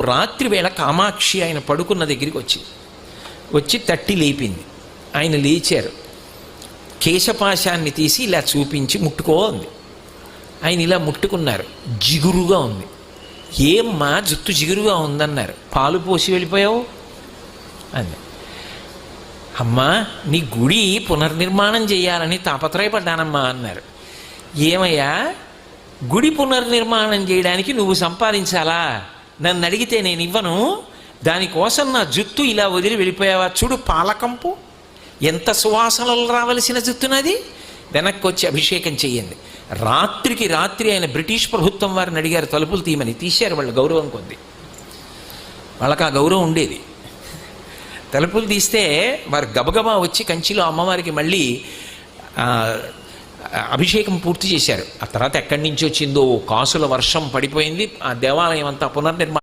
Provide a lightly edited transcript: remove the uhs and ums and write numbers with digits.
రాత్రి వేళ కామాక్షి ఆయన పడుకున్న దగ్గరికి వచ్చి తట్టి లేపింది. ఆయన లేచారు. కేశపాశాన్ని తీసి ఇలా చూపించి ముట్టుకో అంది. ఆయన ఇలా ముట్టుకున్నారు. జిగురుగా ఉంది. ఏమ్మా జుట్టు జిగురుగా ఉందన్నారు. పాలు పోసి వెళ్ళిపోయావు అంది. అమ్మా నీ గుడి పునర్నిర్మాణం చేయాలని తాపత్రయపడ్డానమ్మా అన్నారు. ఏమయ్యా గుడి పునర్నిర్మాణం చేయడానికి నువ్వు సంపాదించాలా? నన్ను అడిగితే నేను ఇవ్వను. దానికోసం నా జుట్టు ఇలా వదిలి వెళ్ళిపోయావా? చూడు పాలకంపు ఎంత సువాసనలు రావలసిన జుట్టునది. వెనక్కి వచ్చి అభిషేకం చెయ్యండి. రాత్రికి రాత్రి ఆయన బ్రిటిష్ ప్రభుత్వం వారిని అడిగారు తలుపులు తీయమని. తీశారు. వాళ్ళు గౌరవం కొద్ది, వాళ్ళకి ఆ గౌరవం ఉండేది. తలుపులు తీస్తే వారు గబగబా వచ్చి కంచిలో అమ్మవారికి మళ్ళీ అభిషేకం పూర్తి చేశారు. ఆ తర్వాత ఎక్కడి నుంచి వచ్చిందో కాసుల వర్షం పడిపోయింది. ఆ దేవాలయం అంతా పునర్నిర్మాణం